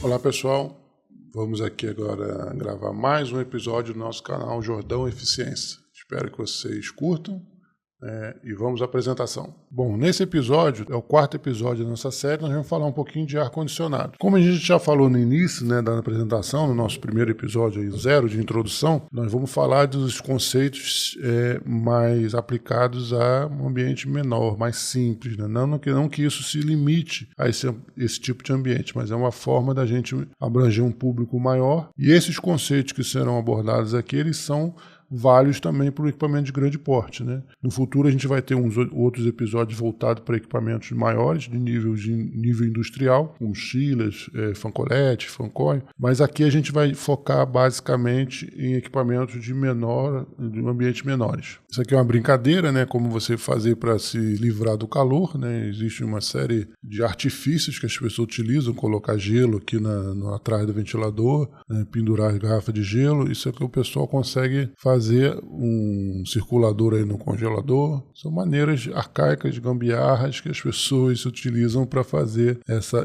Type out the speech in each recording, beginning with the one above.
Olá pessoal, vamos aqui agora gravar mais um episódio do nosso canal Jordão Eficiência. Espero que vocês curtam e vamos à apresentação. Bom, nesse episódio, é o quarto episódio da nossa série, nós vamos falar um pouquinho de ar-condicionado. Como a gente já falou no início da apresentação, no nosso primeiro episódio, aí, 0 de introdução, nós vamos falar dos conceitos mais aplicados a um ambiente menor, mais simples. Né? Não que isso se limite a esse tipo de ambiente, mas é uma forma da gente abranger um público maior. E esses conceitos que serão abordados aqui, eles são válidos também para o equipamento de grande porte. Né? No futuro a gente vai ter outros episódios voltados para equipamentos maiores, de nível industrial, como chillers, fancolete, fancoil, mas aqui a gente vai focar basicamente em equipamentos de ambientes menores. Isso aqui é uma brincadeira, né? Como você fazer para se livrar do calor. Né? Existe uma série de artifícios que as pessoas utilizam, colocar gelo aqui atrás do ventilador, né? Pendurar as garrafas de gelo, isso é que o pessoal consegue fazer um circulador aí no congelador. São maneiras arcaicas, gambiarras que as pessoas utilizam para fazer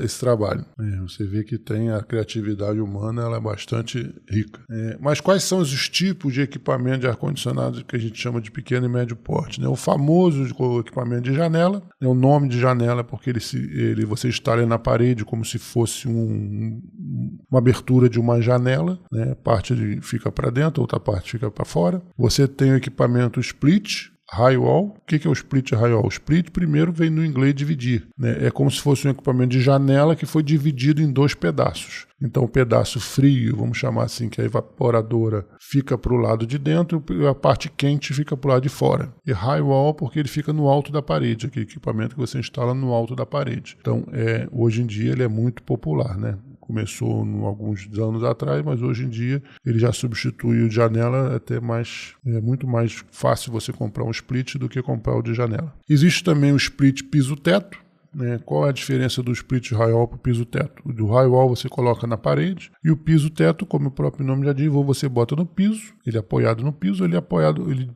esse trabalho. Você vê que tem a criatividade humana, ela é bastante rica. Mas quais são os tipos de equipamento de ar-condicionado que a gente chama de pequeno e médio porte? Né? O famoso equipamento de janela, né? O nome de janela é porque você instala na parede como se fosse uma abertura de uma janela, né? Parte fica para dentro, outra parte fica para fora. Você tem o equipamento split, high wall. O que é o split high wall? O split primeiro vem no inglês dividir. Né? É como se fosse um equipamento de janela que foi dividido em 2 pedaços. Então o pedaço frio, vamos chamar assim, que a evaporadora fica para o lado de dentro e a parte quente fica para o lado de fora. E high wall porque ele fica no alto da parede, aquele equipamento que você instala no alto da parede. Então hoje em dia ele é muito popular, né? Começou alguns anos atrás, mas hoje em dia ele já substitui o de janela, é muito mais fácil você comprar um split do que comprar o de janela. Existe também o split piso-teto. Né? Qual é a diferença do split high-wall para o piso-teto? O do high-wall você coloca na parede e o piso-teto, como o próprio nome já diz, você bota no piso, ele é apoiado no piso, ele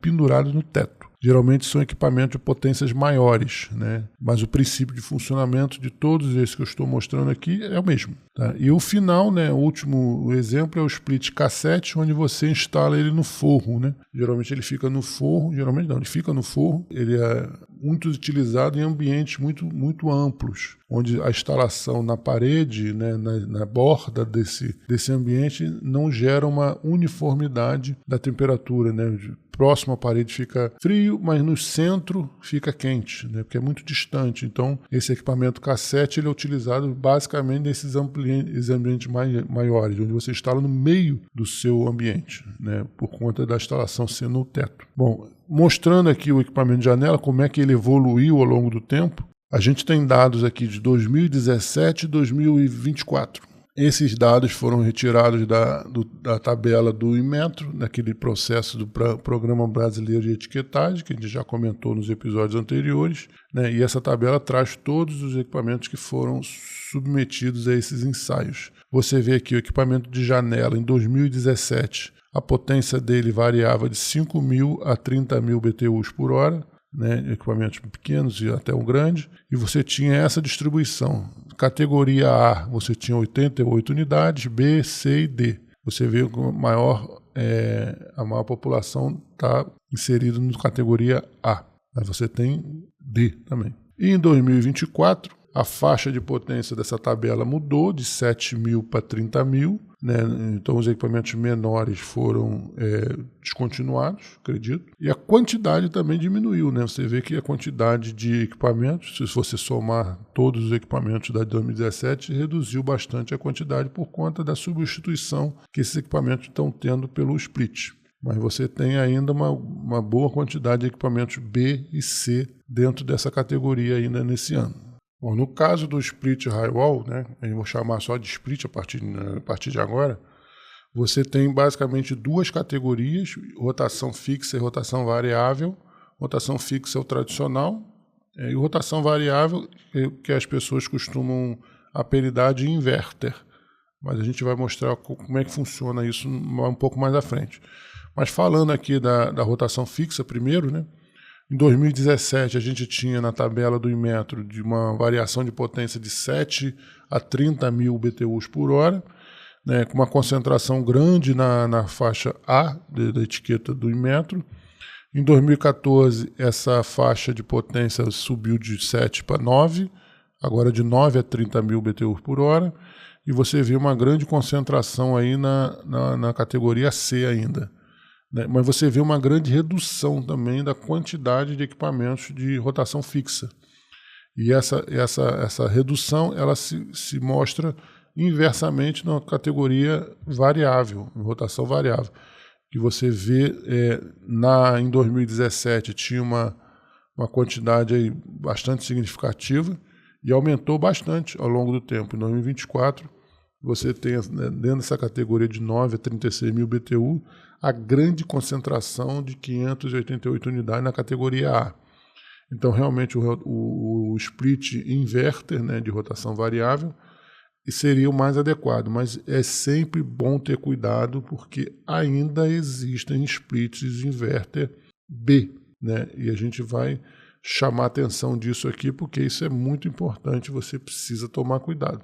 pendurado no teto. Geralmente são equipamentos de potências maiores, né? Mas o princípio de funcionamento de todos esses que eu estou mostrando aqui é o mesmo. Tá? E o final, né, o último exemplo é o split cassete, onde você instala ele no forro. Né? Geralmente ele fica no forro, ele fica no forro, ele é muito utilizado em ambientes muito, muito amplos, onde a instalação na parede, né, na borda desse ambiente não gera uma uniformidade da temperatura. Né? Próximo à parede fica frio, mas no centro fica quente, né? Porque é muito distante. Então, esse equipamento cassete ele é utilizado basicamente nesses ambientes maiores, onde você instala no meio do seu ambiente, né? Por conta da instalação ser no teto. Bom, mostrando aqui o equipamento de janela, como é que ele evoluiu ao longo do tempo, a gente tem dados aqui de 2017 e 2024. Esses dados foram retirados da tabela do Inmetro, naquele processo do Programa Brasileiro de Etiquetagem, que a gente já comentou nos episódios anteriores, né? E essa tabela traz todos os equipamentos que foram submetidos a esses ensaios. Você vê aqui o equipamento de janela em 2017, a potência dele variava de 5.000 a 30.000 BTUs por hora, né, equipamentos pequenos e até um grande, e você tinha essa distribuição. Categoria A, você tinha 88 unidades, B, C e D. Você vê que a maior população está inserida na categoria A, mas você tem D também. E em 2024, a faixa de potência dessa tabela mudou de 7.000 para 30.000, né? Então os equipamentos menores foram descontinuados, acredito, e a quantidade também diminuiu, né? Você vê que a quantidade de equipamentos, se você somar todos os equipamentos da 2017, reduziu bastante a quantidade por conta da substituição que esses equipamentos estão tendo pelo split. Mas você tem ainda uma boa quantidade de equipamentos B e C dentro dessa categoria ainda nesse ano. Bom, no caso do split high wall, né, eu vou chamar só de split a partir de agora, você tem basicamente 2 categorias, rotação fixa e rotação variável. Rotação fixa é o tradicional, e rotação variável é o que as pessoas costumam apelidar de inverter. Mas a gente vai mostrar como é que funciona isso um pouco mais à frente. Mas falando aqui da rotação fixa primeiro, né? Em 2017, a gente tinha na tabela do Inmetro de uma variação de potência de 7 a 30 mil BTUs por hora, né, com uma concentração grande na faixa A da etiqueta do Inmetro. Em 2014, essa faixa de potência subiu de 7 para 9, agora de 9 a 30 mil BTUs por hora, e você vê uma grande concentração aí na categoria C ainda. Né? Mas você vê uma grande redução também da quantidade de equipamentos de rotação fixa. E essa redução ela se mostra inversamente na categoria variável, em rotação variável. Que você vê em 2017 tinha uma quantidade aí bastante significativa e aumentou bastante ao longo do tempo. Em 2024, você tem dentro dessa categoria de 9 a 36 mil BTU, a grande concentração de 588 unidades na categoria A. Então, realmente, o split inverter, né, de rotação variável seria o mais adequado, mas é sempre bom ter cuidado porque ainda existem splits inverter B, né? E a gente vai chamar atenção disso aqui porque isso é muito importante, você precisa tomar cuidado.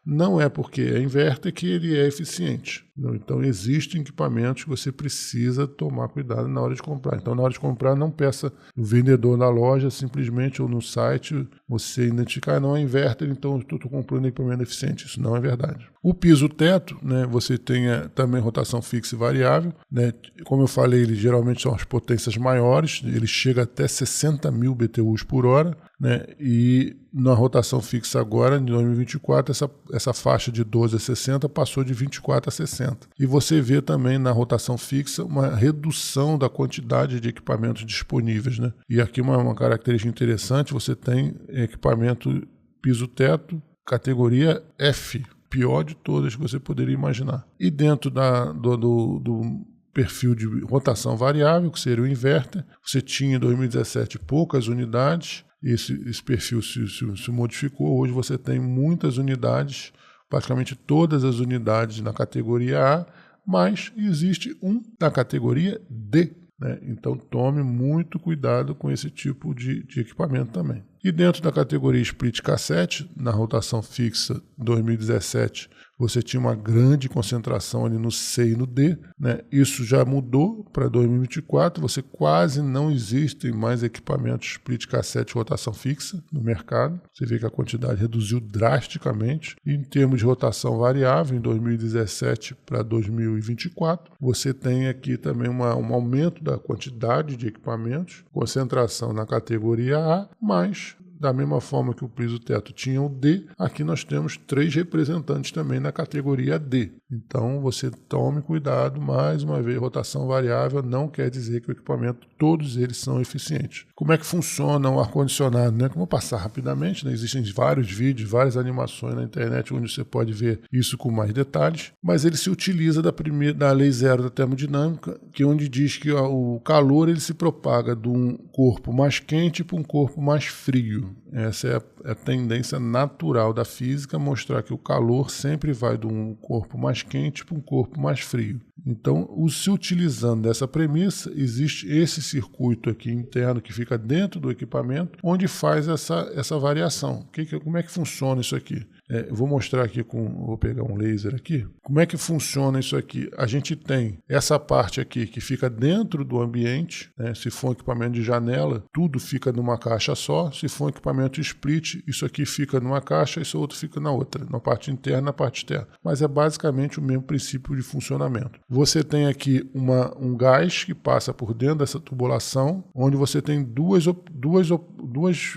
Não é porque é inverter que ele é eficiente. Não? Então existem equipamentos que você precisa tomar cuidado na hora de comprar. Então na hora de comprar não peça o vendedor na loja simplesmente ou no site você identificar, não é inverter, então estou comprando equipamento eficiente. Isso não é verdade. O piso-teto, né, você tem também rotação fixa e variável. Né? Como eu falei, ele geralmente são as potências maiores, ele chega até 60 mil BTUs por hora. Né? E na rotação fixa agora, em 2024, essa faixa de 12 a 60 passou de 24 a 60. E você vê também na rotação fixa uma redução da quantidade de equipamentos disponíveis. Né? E aqui uma característica interessante, você tem equipamento piso-teto, categoria F, pior de todas que você poderia imaginar. E dentro do perfil de rotação variável, que seria o inverter, você tinha em 2017 poucas unidades, esse perfil se modificou, hoje você tem muitas unidades, praticamente todas as unidades na categoria A, mas existe um na categoria D. Né? Então tome muito cuidado com esse tipo de equipamento também. E dentro da categoria split cassete, na rotação fixa 2017, você tinha uma grande concentração ali no C e no D. Né? Isso já mudou para 2024, você quase não existem mais equipamentos split cassete rotação fixa no mercado. Você vê que a quantidade reduziu drasticamente. E em termos de rotação variável, em 2017 para 2024, você tem aqui também um aumento da quantidade de equipamentos, concentração na categoria A, mas da mesma forma que o piso-teto tinha o D, aqui nós temos 3 representantes também na categoria D. Então você tome cuidado, mais uma vez, rotação variável não quer dizer que o equipamento, todos eles são eficientes. Como é que funciona o ar-condicionado? Né? Vou passar rapidamente, né? Existem vários vídeos, várias animações na internet onde você pode ver isso com mais detalhes, mas ele se utiliza da lei zero da termodinâmica, que é onde diz que o calor ele se propaga de um corpo mais quente para um corpo mais frio. Essa é a tendência natural da física, mostrar que o calor sempre vai de um corpo mais quente para um corpo mais frio. Então, se utilizando dessa premissa, existe esse circuito aqui interno que fica dentro do equipamento, onde faz essa variação. Como é que funciona isso aqui? Eu vou mostrar aqui vou pegar um laser aqui. Como é que funciona isso aqui? A gente tem essa parte aqui que fica dentro do ambiente, né? Se for um equipamento de janela, tudo fica numa caixa só. Se for um equipamento split, isso aqui fica numa caixa, isso outro fica na outra, na parte interna e na parte externa. Mas é basicamente o mesmo princípio de funcionamento. Você tem aqui um gás que passa por dentro dessa tubulação, onde você tem duas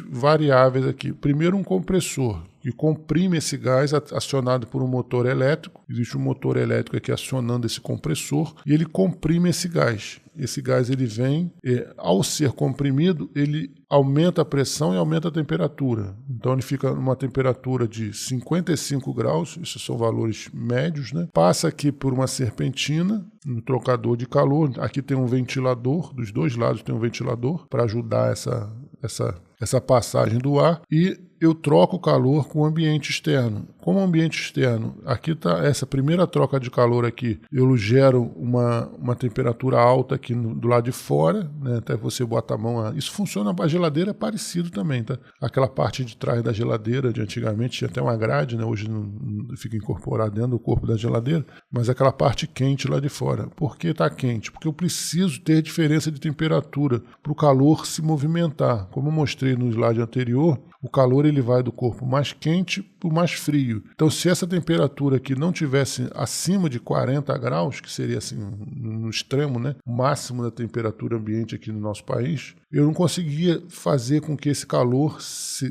variáveis aqui. Primeiro, um compressor, que comprime esse gás acionado por um motor elétrico. Existe um motor elétrico aqui acionando esse compressor e ele comprime esse gás. Esse gás ele vem, ao ser comprimido, ele aumenta a pressão e aumenta a temperatura. Então ele fica numa temperatura de 55 graus, esses são valores médios, né? Passa aqui por uma serpentina, um trocador de calor. Aqui tem um ventilador, dos dois lados tem um ventilador para ajudar essa passagem do ar. E eu troco o calor com o ambiente externo. Como ambiente externo, aqui está essa primeira troca de calor aqui, eu gero uma temperatura alta aqui do lado de fora, né? Até você bota a mão, isso funciona, a geladeira é parecido também, tá? Aquela parte de trás da geladeira de antigamente tinha até uma grade, né? Hoje não fica incorporado dentro do corpo da geladeira, mas aquela parte quente lá de fora. Por que está quente? Porque eu preciso ter diferença de temperatura para o calor se movimentar. Como eu mostrei no slide anterior, o calor ele vai do corpo mais quente para o mais frio. Então, se essa temperatura aqui não tivesse acima de 40 graus, que seria assim no extremo, né, o máximo da temperatura ambiente aqui no nosso país, eu não conseguia fazer com que esse calor se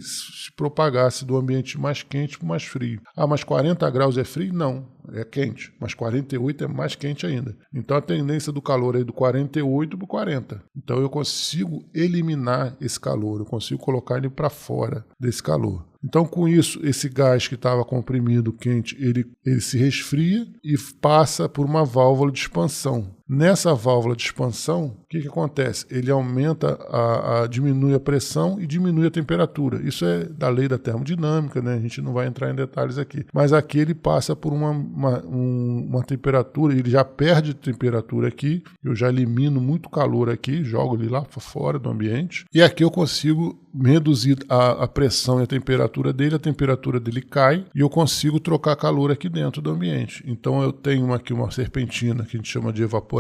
propagasse do ambiente mais quente para o mais frio. Ah, mas 40 graus é frio? Não, é quente. Mas 48 é mais quente ainda. Então, a tendência do calor é do 48 para o 40. Então, eu consigo eliminar esse calor, eu consigo colocar ele para fora desse calor. Então, com isso, esse gás que estava comprimido, quente, ele se resfria e passa por uma válvula de expansão. Nessa válvula de expansão, o que acontece? Ele aumenta, diminui a pressão e diminui a temperatura. Isso é da lei da termodinâmica, né? A gente não vai entrar em detalhes aqui. Mas aqui ele passa por uma temperatura, ele já perde temperatura aqui, eu já elimino muito calor aqui, jogo ele lá para fora do ambiente. E aqui eu consigo reduzir a pressão e a temperatura dele cai e eu consigo trocar calor aqui dentro do ambiente. Então eu tenho aqui uma serpentina que a gente chama de evaporador,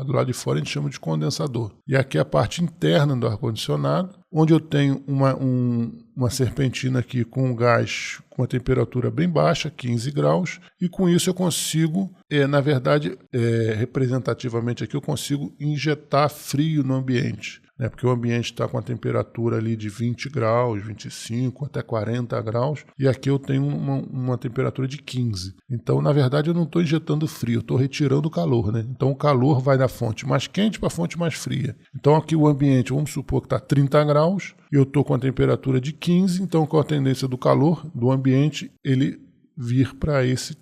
do lado de fora a gente chama de condensador. E aqui é a parte interna do ar-condicionado, onde eu tenho uma serpentina aqui com um gás com uma temperatura bem baixa, 15 graus, e com isso eu consigo, na verdade, representativamente aqui, eu consigo injetar frio no ambiente. Porque o ambiente está com a temperatura ali de 20 graus, 25 até 40 graus, e aqui eu tenho uma temperatura de 15. Então, na verdade, eu não estou injetando frio, eu estou retirando o calor, né? Então, o calor vai da fonte mais quente para a fonte mais fria. Então, aqui o ambiente, vamos supor que está 30 graus, e eu estou com a temperatura de 15, então, com a tendência do calor do ambiente, ele vir para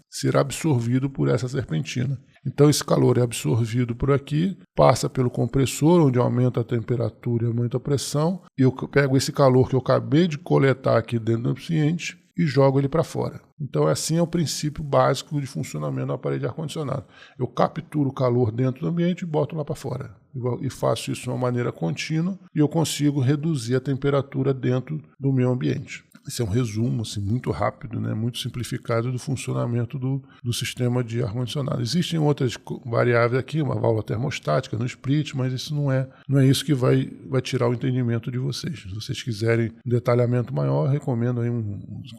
ser absorvido por essa serpentina. Então esse calor é absorvido por aqui, passa pelo compressor, onde aumenta a temperatura e aumenta a pressão, e eu pego esse calor que eu acabei de coletar aqui dentro do ambiente e jogo ele para fora. Então assim é o princípio básico de funcionamento do aparelho de ar-condicionado. Eu capturo o calor dentro do ambiente e boto lá para fora. E faço isso de uma maneira contínua e eu consigo reduzir a temperatura dentro do meu ambiente. Esse é um resumo assim, muito rápido, né, muito simplificado do funcionamento do sistema de ar-condicionado. Existem outras variáveis aqui, uma válvula termostática no split, mas isso não é isso que vai tirar o entendimento de vocês. Se vocês quiserem um detalhamento maior, recomendo aí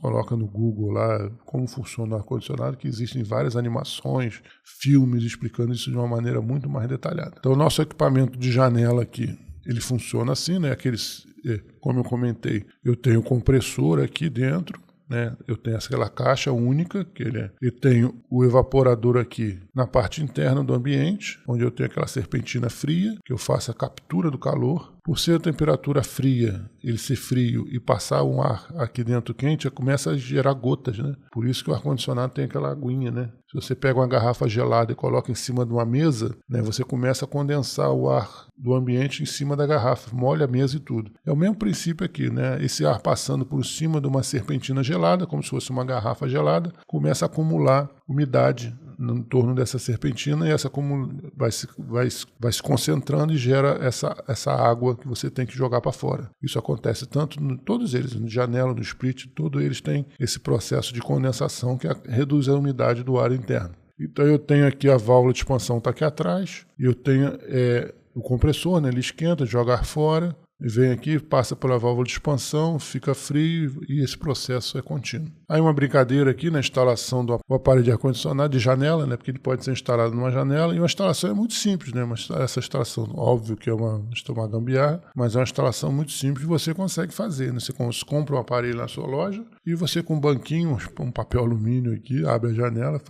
coloca no Google lá como funciona o ar-condicionado, que existem várias animações, filmes explicando isso de uma maneira muito mais detalhada. Então o nosso equipamento de janela aqui, ele funciona assim, né? Como eu comentei, eu tenho o compressor aqui dentro, né? Eu tenho aquela caixa única, eu tenho o evaporador aqui na parte interna do ambiente, onde eu tenho aquela serpentina fria, que eu faço a captura do calor. Por ser a temperatura fria, ele ser frio e passar um ar aqui dentro quente, começa a gerar gotas, né? Por isso que o ar-condicionado tem aquela aguinha, né? Se você pega uma garrafa gelada e coloca em cima de uma mesa, né, você começa a condensar o ar do ambiente em cima da garrafa, molha a mesa e tudo. É o mesmo princípio aqui, né? Esse ar passando por cima de uma serpentina gelada, como se fosse uma garrafa gelada, começa a acumular umidade no torno dessa serpentina e essa vai se concentrando e gera essa água que você tem que jogar para fora. Isso acontece tanto todos eles, no janela, no split, todos eles têm esse processo de condensação que reduz a umidade do ar interno. Então eu tenho aqui a válvula de expansão está aqui atrás, e eu tenho o compressor, né, ele esquenta, joga ar fora, vem aqui, passa pela válvula de expansão, fica frio e esse processo é contínuo. Aí uma brincadeira aqui na instalação do aparelho de ar-condicionado de janela, né, porque ele pode ser instalado numa janela, e uma instalação é muito simples, né, essa instalação, óbvio que é uma gambiarra, mas é uma instalação muito simples que você consegue fazer, né, você compra um aparelho na sua loja e você com um banquinho, um papel alumínio aqui, abre a janela,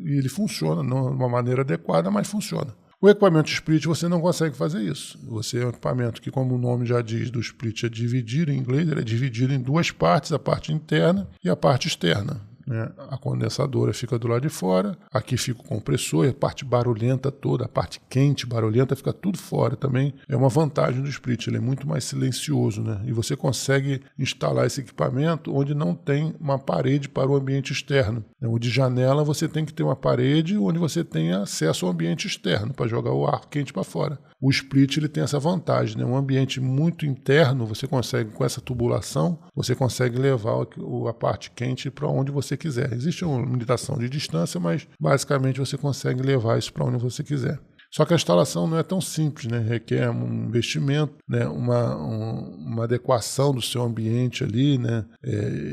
e ele funciona, não de uma maneira adequada, mas funciona. O equipamento split você não consegue fazer isso. Você é um equipamento que, como o nome já diz do split, é dividido em inglês, ele é dividido em duas partes, a parte interna e a parte externa. né? A condensadora fica do lado de fora, aqui fica o compressor, e a parte barulhenta toda, a parte quente, barulhenta, fica tudo fora. Também é uma vantagem do split, ele é muito mais silencioso, né? E você consegue instalar esse equipamento onde não tem uma parede para o ambiente externo. O de janela você tem que ter uma parede onde você tem acesso ao ambiente externo para jogar o ar quente para fora. O split ele tem essa vantagem, né? Um ambiente muito interno, você consegue, com essa tubulação, você consegue levar a parte quente para onde você quiser. Existe uma limitação de distância, mas basicamente você consegue levar isso para onde você quiser. Só que a instalação não é tão simples, né? Requer um investimento, né? uma adequação do seu ambiente ali, né?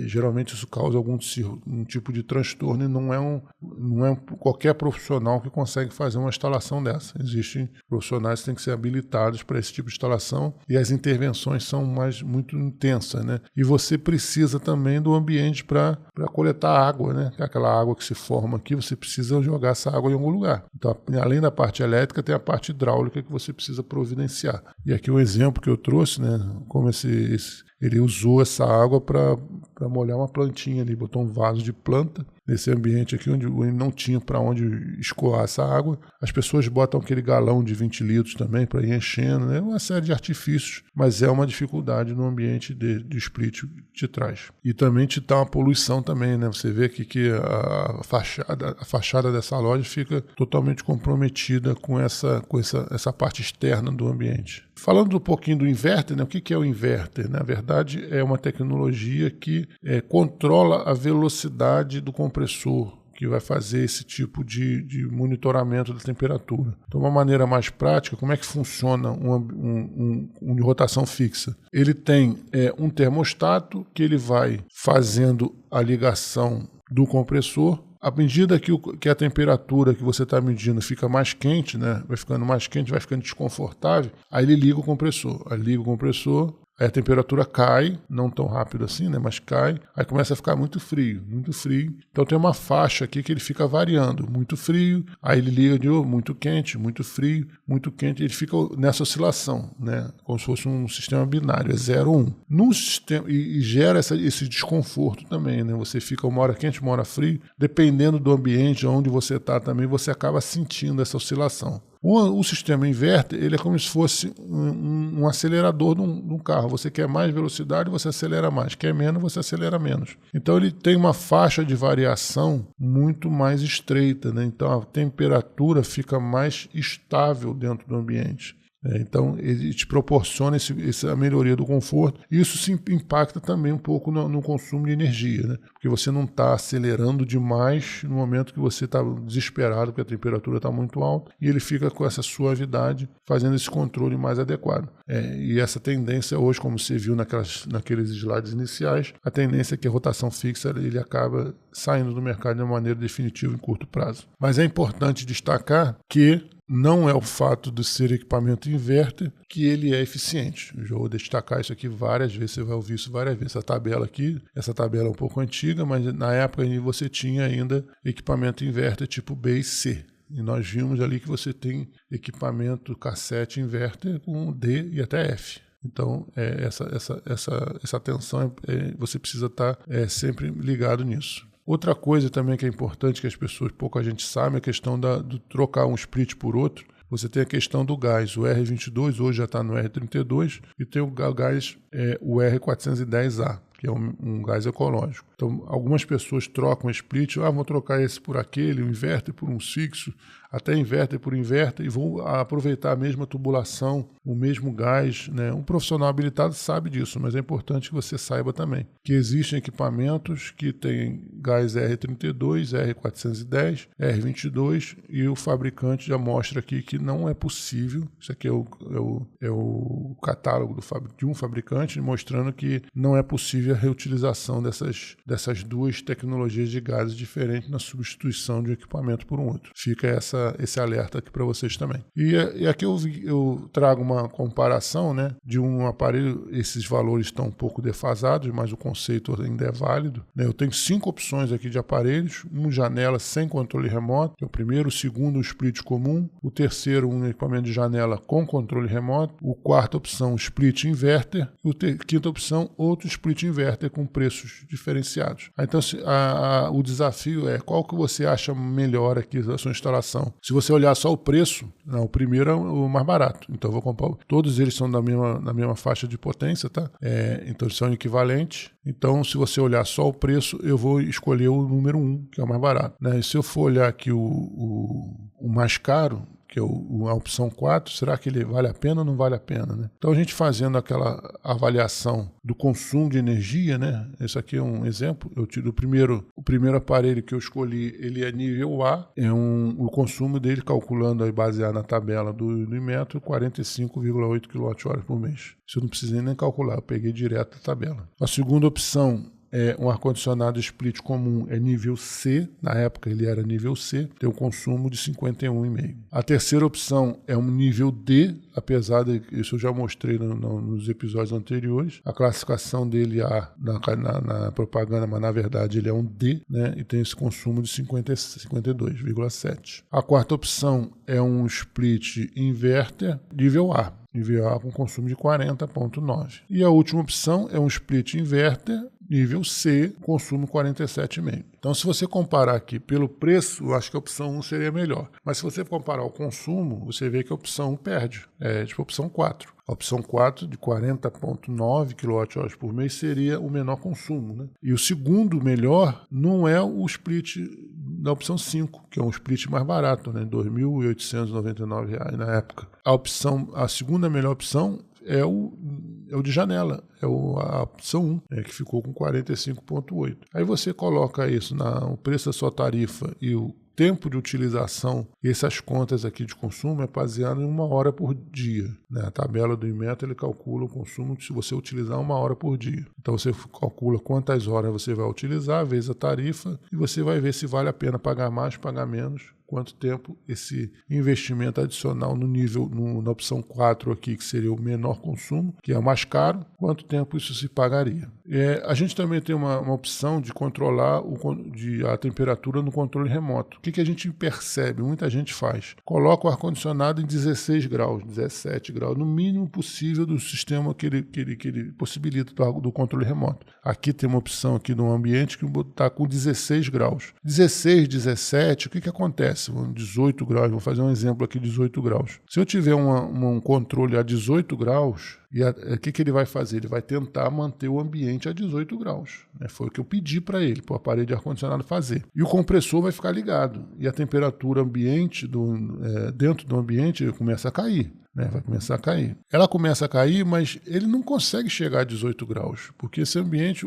Geralmente isso causa um tipo de transtorno e não é qualquer profissional que consegue fazer uma instalação dessa. Existem profissionais que têm que ser habilitados para esse tipo de instalação e as intervenções são muito intensas, né? E você precisa também do ambiente para coletar água, né? Aquela água que se forma aqui, você precisa jogar essa água em algum lugar. Então, além da parte elétrica, tem a parte hidráulica que você precisa providenciar. E aqui um exemplo que eu trouxe, né, como ele usou essa água para molhar uma plantinha ali, botou um vaso de planta nesse ambiente aqui onde não tinha para onde escoar essa água. As pessoas botam aquele galão de 20 litros também para ir enchendo, né? Uma série de artifícios, mas é uma dificuldade no ambiente de split te traz. E também te dá uma poluição também, né? Você vê aqui que a fachada dessa loja fica totalmente comprometida com essa parte externa do ambiente. Falando um pouquinho do inverter, né? O que é o inverter? Na verdade, é uma tecnologia que controla a velocidade do compressor, que vai fazer esse tipo de monitoramento da temperatura. Então, uma maneira mais prática, como é que funciona um de rotação fixa? Ele tem um termostato que ele vai fazendo a ligação do compressor. À medida que a temperatura que você está medindo fica mais quente, né? Vai ficando mais quente, vai ficando desconfortável, aí ele liga o compressor. Aí a temperatura cai, não tão rápido assim, né? Mas cai, aí começa a ficar muito frio. Então tem uma faixa aqui que ele fica variando, muito frio, aí ele liga de novo, muito quente, muito frio, muito quente, ele fica nessa oscilação, né? Como se fosse um sistema binário, é 0, 1. No sistema, e gera esse desconforto também, né? Você fica uma hora quente, uma hora frio, dependendo do ambiente onde você está também, você acaba sentindo essa oscilação. O sistema inverter, ele é como se fosse um acelerador de um carro. Você quer mais velocidade, você acelera mais. Quer menos, você acelera menos. Então ele tem uma faixa de variação muito mais estreita, né? Então a temperatura fica mais estável dentro do ambiente. Então ele te proporciona essa melhoria do conforto. Isso se impacta também um pouco no consumo de energia, né? Porque você não está acelerando demais no momento que você está desesperado, porque a temperatura está muito alta, e ele fica com essa suavidade, fazendo esse controle mais adequado. E essa tendência hoje, como você viu naqueles slides iniciais, a tendência é que a rotação fixa ele acaba saindo do mercado de uma maneira definitiva em curto prazo. Mas é importante destacar que não é o fato de ser equipamento inverter que ele é eficiente. Eu já vou destacar isso aqui várias vezes, você vai ouvir isso várias vezes. Essa tabela é um pouco antiga, mas na época você tinha ainda equipamento inverter tipo B e C. E nós vimos ali que você tem equipamento cassete inverter com D e até F. Então, essa atenção, você precisa estar sempre ligado nisso. Outra coisa também que é importante, que as pessoas, pouca gente sabe, é a questão de trocar um split por outro. Você tem a questão do gás, o R22 hoje já está no R32 e tem o gás, o R410A, que é um gás ecológico. Então, algumas pessoas trocam split, vou trocar esse por aquele, o inverter por um fixo, até inverter por inverter, e vão aproveitar a mesma tubulação, o mesmo gás, né? Um profissional habilitado sabe disso, mas é importante que você saiba também que existem equipamentos que têm gás R32, R410, R22, e o fabricante já mostra aqui que não é possível. Isso aqui é o catálogo de um fabricante mostrando que não é possível a reutilização dessas duas tecnologias de gases diferentes na substituição de um equipamento por um outro. Fica essa esse alerta aqui para vocês também. E aqui eu trago uma comparação, né, de um aparelho. Esses valores estão um pouco defasados, mas o conceito ainda é válido, né? Eu tenho 5 opções aqui de aparelhos: janela sem controle remoto, o primeiro, o segundo, o split comum, o terceiro, um equipamento de janela com controle remoto, o quarta opção, split inverter, e quinta opção, outro split inverter com preços diferenciados. Então o desafio é qual que você acha melhor aqui da sua instalação. Se você olhar só o preço, não, o primeiro é o mais barato, então eu vou comprar. Todos eles são da mesma faixa de potência, tá? Então eles são equivalentes. Então, se você olhar só o preço, eu vou escolher o número 1, que é o mais barato, né? E se eu for olhar aqui o mais caro, que é a opção 4, será que ele vale a pena ou não vale a pena, né? Então a gente fazendo aquela avaliação do consumo de energia, né? Esse aqui é um exemplo. Eu tiro o primeiro aparelho que eu escolhi, ele é nível A, o consumo dele, calculando aí, baseado na tabela do Inmetro, 45,8 kWh por mês. Isso eu não precisei nem calcular, eu peguei direto da tabela. A segunda opção é um ar-condicionado split comum, é nível C, na época ele era nível C, tem um consumo de 51,5. A terceira opção é um nível D, apesar de isso eu já mostrei nos episódios anteriores, a classificação dele na propaganda, mas na verdade ele é um D, né, e tem esse consumo de 52,7. A quarta opção é um split inverter nível A, com consumo de 40,9. E a última opção é um split inverter nível C, consumo 47,5. Então, se você comparar aqui pelo preço, eu acho que a opção 1 seria melhor. Mas se você comparar o consumo, você vê que a opção 1 perde. Tipo a opção 4. A opção 4, de 40,9 kWh por mês, seria o menor consumo, né? E o segundo melhor não é o split da opção 5, que é um split mais barato, né? R$ 2.899 na época. A segunda melhor opção é o de janela, a opção 1, que ficou com 45,8. Aí você coloca isso o preço da sua tarifa e o tempo de utilização, e essas contas aqui de consumo é baseado em 1 hora por dia, né? A tabela do Inmetro, ele calcula o consumo se você utilizar 1 hora por dia. Então você calcula quantas horas você vai utilizar, vezes a tarifa, e você vai ver se vale a pena pagar mais, pagar menos, quanto tempo esse investimento adicional na opção 4 aqui, que seria o menor consumo, que é o mais caro, quanto tempo isso se pagaria. A gente também tem uma opção de controlar a temperatura no controle remoto. O que a gente percebe? Muita gente faz. Coloca o ar-condicionado em 16 graus, 17 graus, no mínimo possível do sistema que ele possibilita do controle remoto. Aqui tem uma opção aqui no ambiente que está com 16 graus. 16, 17, o que acontece? 18 graus, vou fazer um exemplo aqui, 18 graus. Se eu tiver um controle a 18 graus, o que ele vai fazer? Ele vai tentar manter o ambiente a 18 graus. Foi o que eu pedi para ele, para o aparelho de ar-condicionado fazer. E o compressor vai ficar ligado. E a temperatura ambiente dentro do ambiente começa a cair. Vai começar a cair. Ela começa a cair, mas ele não consegue chegar a 18 graus, porque esse ambiente,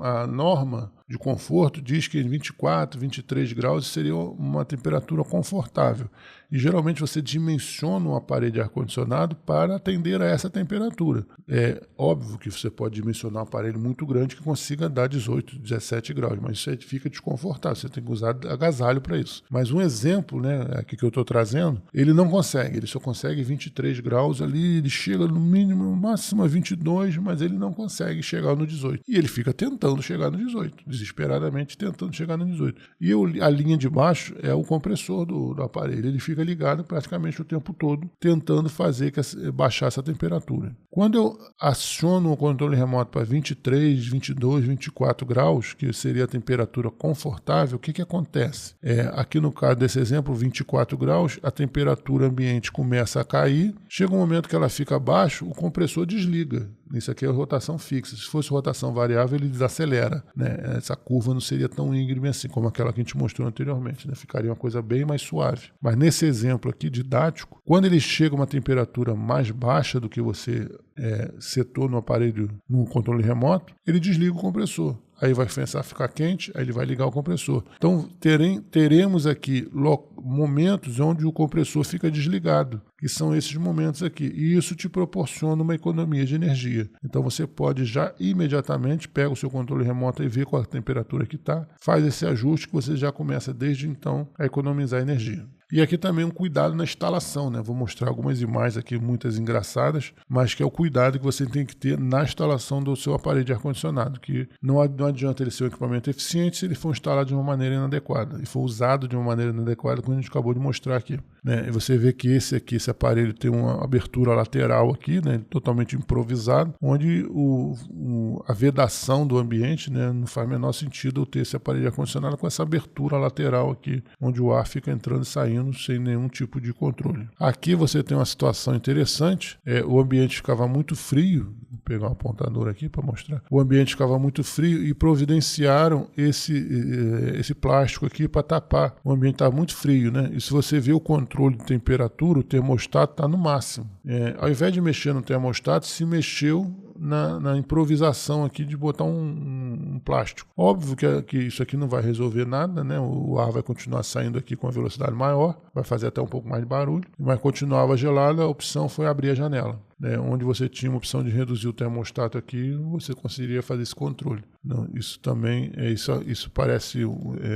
a norma de conforto diz que 24, 23 graus seria uma temperatura confortável. E geralmente você dimensiona um aparelho de ar-condicionado para atender a essa temperatura. É óbvio que você pode dimensionar um aparelho muito grande que consiga dar 18, 17 graus, mas isso aí fica desconfortável, você tem que usar agasalho para isso. Mas um exemplo, aqui que eu estou trazendo, ele não consegue, ele só consegue 23 graus ali, ele chega no mínimo, no máximo a 22, mas ele não consegue chegar no 18. E ele fica tentando chegar no 18, desesperadamente tentando chegar no 18. E a linha de baixo é o compressor do aparelho, ele fica ligado praticamente o tempo todo, tentando baixar essa temperatura. Quando eu aciono o controle remoto para 23, 22, 24 graus, que seria a temperatura confortável, o que acontece? Aqui no caso desse exemplo, 24 graus, a temperatura ambiente começa a cair, chega um momento que ela fica abaixo, o compressor desliga. Isso aqui é rotação fixa. Se fosse rotação variável, ele desacelera, né? Essa curva não seria tão íngreme assim, como aquela que a gente mostrou anteriormente, né? Ficaria uma coisa bem mais suave. Mas nesse exemplo aqui didático, quando ele chega a uma temperatura mais baixa do que você setou no aparelho, no controle remoto, ele desliga o compressor. Aí vai começar a ficar quente, aí ele vai ligar o compressor. Então teremos aqui momentos onde o compressor fica desligado, que são esses momentos aqui. E isso te proporciona uma economia de energia. Então você pode já imediatamente pega o seu controle remoto e vê qual a temperatura que está, faz esse ajuste que você já começa desde então a economizar energia. E aqui também um cuidado na instalação, né? Vou mostrar algumas imagens aqui, muitas engraçadas, mas que é o cuidado que você tem que ter na instalação do seu aparelho de ar-condicionado, que não adianta ele ser um equipamento eficiente se ele for instalado de uma maneira inadequada e for usado de uma maneira inadequada, como a gente acabou de mostrar aqui, né? E você vê que esse aparelho tem uma abertura lateral aqui, né? Totalmente improvisado, onde a vedação do ambiente, né? Não faz o menor sentido eu ter esse aparelho de ar-condicionado com essa abertura lateral aqui, onde o ar fica entrando e saindo sem nenhum tipo de controle. Aqui você tem uma situação interessante, o ambiente ficava muito frio, vou pegar um apontador aqui para mostrar, o ambiente ficava muito frio e providenciaram esse plástico aqui para tapar, o ambiente estava muito frio, né? E se você vê o controle de temperatura, o termostato está no máximo. Ao invés de mexer no termostato, se mexeu na improvisação aqui de botar um plástico. Óbvio que isso aqui não vai resolver nada, né? O ar vai continuar saindo aqui com a velocidade maior, vai fazer até um pouco mais de barulho, mas continuava gelado, a opção foi abrir a janela. Onde você tinha uma opção de reduzir o termostato aqui, você conseguiria fazer esse controle. Não, isso também, isso parece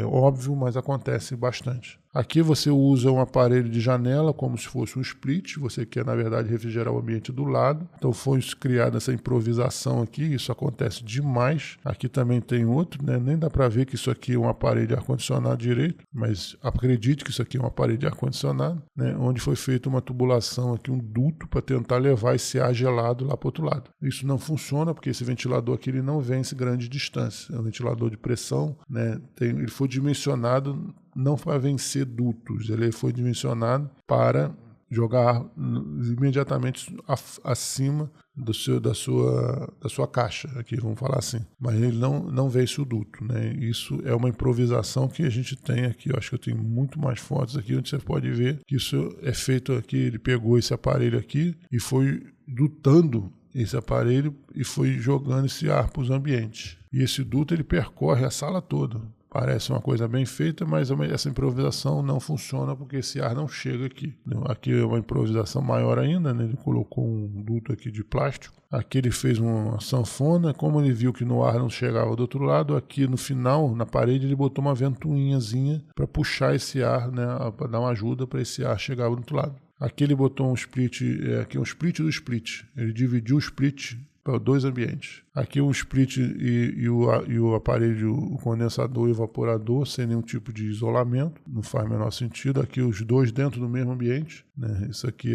óbvio, mas acontece bastante. Aqui você usa um aparelho de janela como se fosse um split, você quer na verdade refrigerar o ambiente do lado, então foi criada essa improvisação aqui, isso acontece demais. Aqui também tem outro, né? Nem dá para ver que isso aqui é um aparelho de ar-condicionado direito, mas acredite que isso aqui é um aparelho de ar-condicionado, né? Onde foi feita uma tubulação aqui, um duto para tentar levar esse ar gelado lá para o outro lado. Isso não funciona porque esse ventilador aqui ele não vence grande distância, é um ventilador de pressão, né? Ele foi dimensionado não para vencer dutos, ele foi dimensionado para jogar imediatamente acima da sua caixa, aqui vamos falar assim, mas ele não vence o duto, né? Isso é uma improvisação que a gente tem aqui. Eu acho que eu tenho muito mais fotos aqui onde você pode ver que isso é feito aqui. Ele pegou esse aparelho aqui e foi dutando esse aparelho e foi jogando esse ar para os ambientes. E esse duto ele percorre a sala toda. Parece uma coisa bem feita, mas essa improvisação não funciona porque esse ar não chega aqui. Aqui é uma improvisação maior ainda, né? Ele colocou um duto aqui de plástico. Aqui ele fez uma sanfona, como ele viu que no ar não chegava do outro lado, aqui no final, na parede, ele botou uma ventoinhazinha para puxar esse ar, né? Para dar uma ajuda para esse ar chegar do outro lado. Aqui ele botou um split, aqui um split do split. Ele dividiu o split para dois ambientes. Aqui o split e o aparelho, o condensador e o evaporador, sem nenhum tipo de isolamento, não faz o menor sentido. Aqui os dois dentro do mesmo ambiente, né? Isso aqui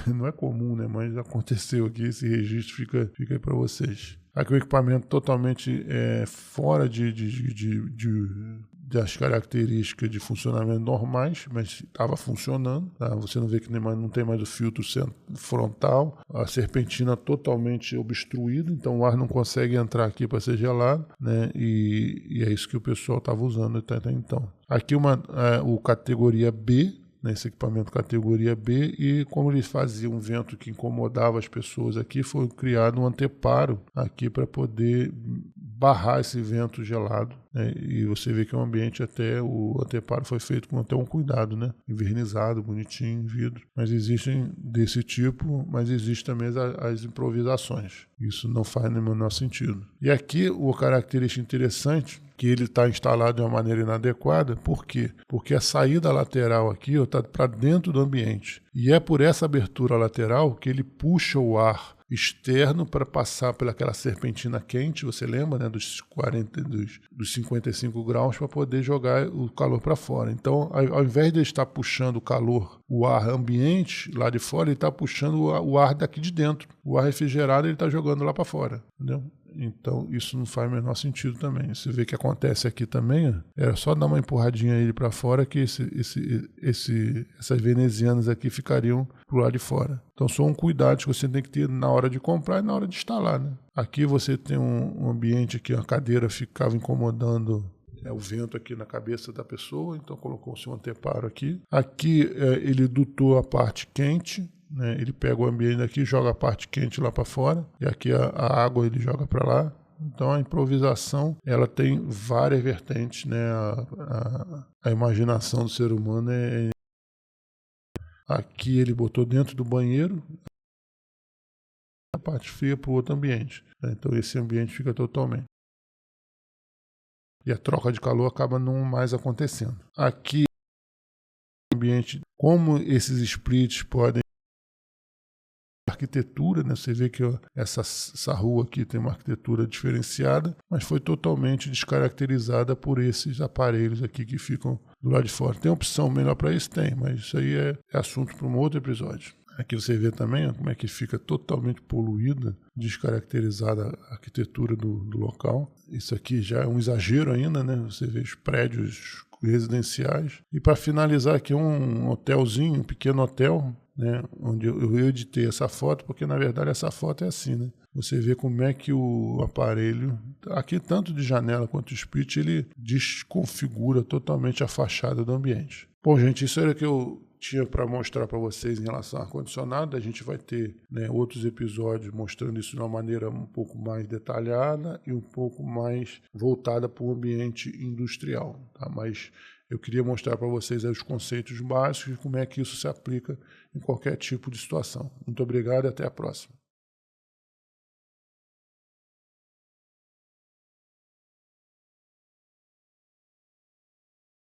não é comum, né? Mas aconteceu aqui, esse registro fica aí para vocês. Aqui o equipamento totalmente fora das características de funcionamento normais, mas estava funcionando. Tá? Você não vê que não tem mais o filtro frontal, a serpentina totalmente obstruída, então o ar não consegue entrar aqui para ser gelado, né? E é isso que o pessoal estava usando até então. Aqui o categoria B, nesse equipamento categoria B, e como ele fazia um vento que incomodava as pessoas aqui, foi criado um anteparo aqui para poder barrar esse vento gelado, né? E você vê que é um ambiente o anteparo foi feito com até um cuidado, né? Envernizado, bonitinho, vidro. Mas existem desse tipo, mas existem também as improvisações. Isso não faz no menor sentido. E aqui o característica interessante que ele está instalado de uma maneira inadequada. Por quê? Porque a saída lateral aqui está para dentro do ambiente. E é por essa abertura lateral que ele puxa o ar externo para passar pelaquela serpentina quente, você lembra, né, dos 55 graus, para poder jogar o calor para fora. Então, ao invés de ele estar puxando o ar ambiente lá de fora, ele está puxando o ar daqui de dentro. O ar refrigerado ele está jogando lá para fora, entendeu? Então, isso não faz o menor sentido também. Você vê que acontece aqui também, era só dar uma empurradinha ele para fora que essas venezianas aqui ficariam pro lado de fora. Então, são cuidados que você tem que ter na hora de comprar e na hora de instalar, né? Aqui você tem um ambiente que a cadeira ficava incomodando o vento aqui na cabeça da pessoa, então colocou-se um anteparo aqui. Aqui ele dutou a parte quente, né? Ele pega o ambiente aqui e joga a parte quente lá para fora, e aqui a água ele joga para lá. Então a improvisação ela tem várias vertentes, né? A imaginação do ser humano Aqui ele botou dentro do banheiro a parte fria para o outro ambiente, né? Então esse ambiente fica totalmente. E a troca de calor acaba não mais acontecendo. Aqui ambiente, como esses splits podem arquitetura, né? Você vê que essa rua aqui tem uma arquitetura diferenciada, mas foi totalmente descaracterizada por esses aparelhos aqui que ficam do lado de fora. Tem opção melhor para isso? Tem, mas isso aí é assunto para um outro episódio. Aqui você vê também como é que fica totalmente poluída, descaracterizada a arquitetura do local. Isso aqui já é um exagero ainda, né? Você vê os prédios residenciais. E para finalizar aqui um hotelzinho, um pequeno hotel, né, onde eu editei essa foto, porque na verdade essa foto é assim, né? Você vê como é que o aparelho, aqui tanto de janela quanto de split, ele desconfigura totalmente a fachada do ambiente. Bom, gente, isso era o que eu tinha para mostrar para vocês em relação ao ar-condicionado. A gente vai ter, né, outros episódios mostrando isso de uma maneira um pouco mais detalhada e um pouco mais voltada para o ambiente industrial, tá? Mas eu queria mostrar para vocês aí os conceitos básicos e como é que isso se aplica em qualquer tipo de situação. Muito obrigado e até a próxima.